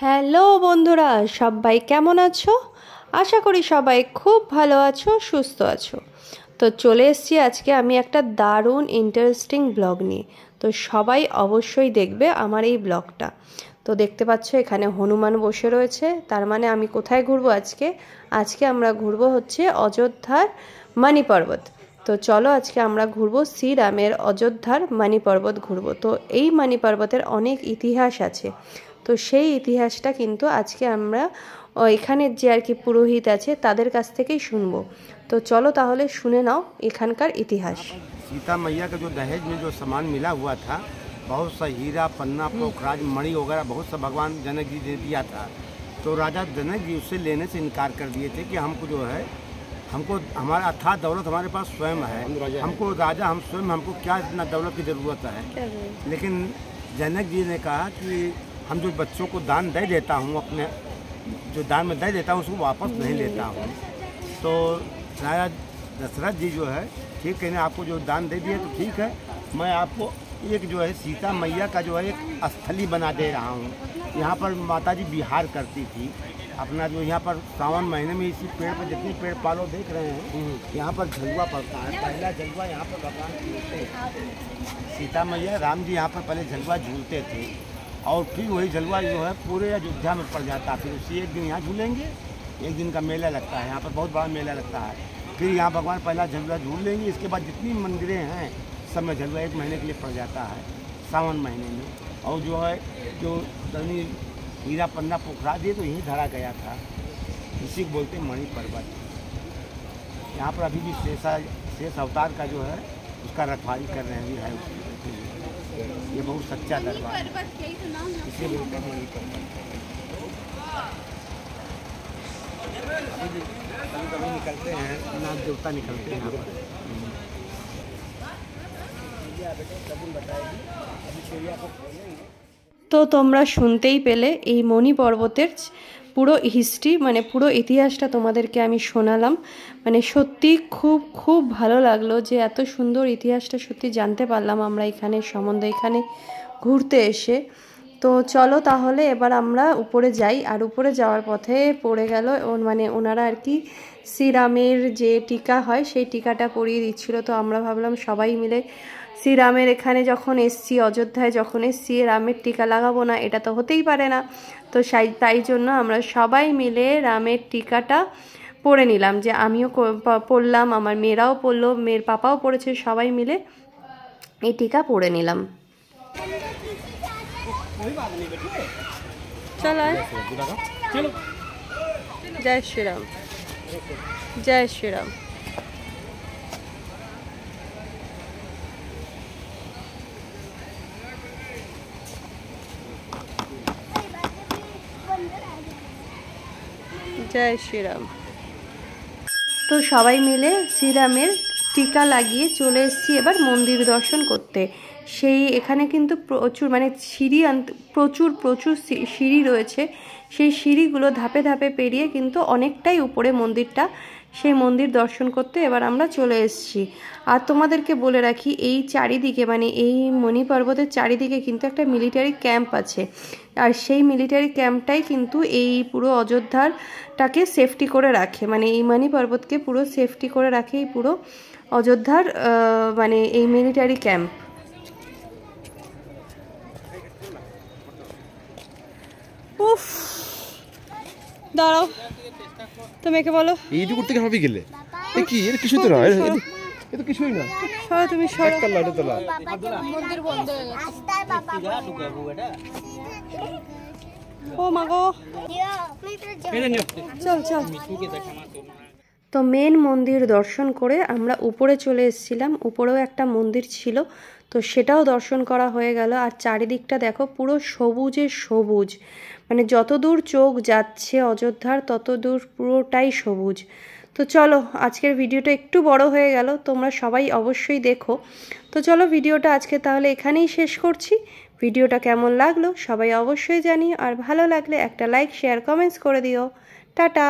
Hello বন্ধুরা, সবাই কেমন আছো? আশা করি সবাই খুব ভালো আছো, সুস্থ আছো। তো চলে এসেছি আজকে আমি একটা দারুণ ইন্টারেস্টিং ব্লগ নিয়ে। তো সবাই অবশ্যই দেখবে আমার এই ব্লগটা। তো দেখতে পাচ্ছ এখানে হনুমান বসে রয়েছে, তার মানে আমি কোথায় ঘুরবো আজকে? আজকে আমরা ঘুরবো হচ্ছে অযোধ্যার মানি পর্বত। তো চলো আজকে আমরা ঘুরবো শ্রীরামের অযোধ্যার মানি পর্বত ঘুরবো। তো এই মানি পর্বতের অনেক ইতিহাস আছে। তো সেই ইতিহাসটা কিন্তু আজকে আমরা এখানের যে আর কি পুরোহিত আছে তাদের কাছ থেকেই শুনবো। তো চলো তাহলে শুনে নাও এখানকার ইতিহাস। सीता मैया का जो दहेज में जो सामान मिला हुआ था, बहुत सा हीरा पन्ना पोखराज मणि वगैरह बहुत सा भगवान जनक जी ने दिया था। तो राजा जनक जी उससे लेने से इनकार कर दिए थे कि हमको जो है हमको हमारा अथाह दौलत हमारे पास स्वयं है, हमको राजा हम स्वयं हमको क्या इतना दौलत की ज़रूरत है। लेकिन जनक जी ने कहा कि हम जो बच्चों को दान दे देता हूँ, अपने जो दान में दे देता हूँ उसको वापस नहीं लेता हूँ। तो राजा दशरथ जी जो है ठीक है ना, आपको जो दान दे दिए तो ठीक है, मैं आपको एक जो है सीता मैया का जो है एक स्थली बना दे रहा हूँ। यहाँ पर माता जी विहार करती थी अपना, जो यहाँ पर सावन महीने में इसी पेड़ पर जितने पेड़ पालो देख रहे हैं यहाँ पर झलुआ पड़ता है। पहला झलुआ यहाँ पर भगवान झूलते, सीता मैया राम जी यहाँ पर पहले झलुआ झूलते थे और फिर वही झलुआ जो है पूरे अयोध्या में पड़ जाता। फिर उसी एक दिन यहाँ झूलेंगे, एक दिन का मेला लगता है यहाँ पर, बहुत बड़ा मेला लगता है। फिर यहाँ भगवान पहला झलुआ झूल लेंगे, इसके बाद जितनी मंदिरें हैं सब में झलुआ एक महीने के लिए पड़ जाता है सावन महीने में। और जो है जो धनी हीरा पन्ना पोखरा दिए तो यहीं धरा गया था, इसी को बोलते हैं मणि पर्वत। यहाँ पर अभी भी शेष अवतार का जो है उसका रखवाली कर रहे हैं, भी है ये बहुत सच्चा दरबार, इसे बोलते हैं मणि पर्वत। कभी निकलते हैं नाग देवता निकलते हैं यहाँ पर। তো তোমরা শুনতেই পেলে এই মণি পর্বতের পুরো হিস্ট্রি, মানে পুরো ইতিহাসটা তোমাদেরকে আমি শোনালাম। মানে সত্যি খুব খুব ভালো লাগলো যে এত সুন্দর ইতিহাসটা সত্যি জানতে পারলাম আমরা এখানে সম্বন্ধে, এখানে ঘুরতে এসে। তো চলো তাহলে এবার আমরা উপরে যাই। আর উপরে যাওয়ার পথে পড়ে গেল মানে ওনারা আর কি শ্রীরামের যে টিকা হয় সেই টিকাটা পরিয়ে দিচ্ছিল। তো আমরা ভাবলাম সবাই মিলে শ্রীরামের এখানে যখন এসছি, অযোধ্যায় যখন এসছি, রামের টিকা লাগাবো না, এটা তো হতেই পারে না। তো তাই জন্য আমরা সবাই মিলে রামের টিকাটা পরে নিলাম, যে আমিও পরলাম, আমার মেয়েরাও পরলো, মেয়ের পাপাও পড়েছে, সবাই মিলে এই টিকা পরে নিলাম। চলো জয় শ্রীরাম, জয় শ্রীরাম। জয় শ্রীরাম। তো সবাই মিলে শ্রীরামের টিকা লাগিয়ে চলে এসেছি এবার মন্দির দর্শন করতে। সেই এখানে কিন্তু প্রচুর মানে প্রচুর সিঁড়ি রয়েছে। সেই সিঁড়িগুলো ধাপে ধাপে পেরিয়ে কিন্তু অনেকটাই উপরে মন্দিরটা, সেই মন্দির দর্শন করতে এবার আমরা চলে এসেছি। আর তোমাদেরকে বলে রাখি এই চারিদিকে মানে এই মণি পর্বতের চারিদিকে কিন্তু একটা মিলিটারি ক্যাম্প আছে। আর সেই মিলিটারি ক্যাম্পটাই কিন্তু এই পুরো অযোধ্যারটাকে সেফটি করে রাখে, মানে এই মণি পর্বতকে পুরো সেফটি করে রাখে এই পুরো অযোধ্যার মানে এই মিলিটারি ক্যাম্প। উফ, দাঁড়াও তুমি একে বলো এইটুকু থেকে হবে গেলে কি এর কিছু তো না, এ তো কিছুই না। সরো তুমি, সরো। মন্দির বন্ধ হয়ে গেছে। ও মা গো, চল চল। তো মেন মন্দির দর্শন করে আমরা উপরে চলে এসেছিলাম। উপরেও একটা মন্দির ছিল, তো সেটাও দর্শন করা হয়ে গেল। আর চারিদিকটা দেখো পুরো সবুজে সবুজ, মানে যত দূর চোখ যাচ্ছে অযোধ্যার তত দূর পুরোটাই সবুজ। তো চলো আজকের ভিডিওটা একটু বড় হয়ে গেল, তোমরা সবাই অবশ্যই দেখো। তো চলো ভিডিওটা আজকে তাহলে এখানেই শেষ করছি। ভিডিওটা কেমন লাগলো সবাই অবশ্যই জানিও, আর ভালো লাগলে একটা লাইক শেয়ার কমেন্টস করে দিও। টাটা।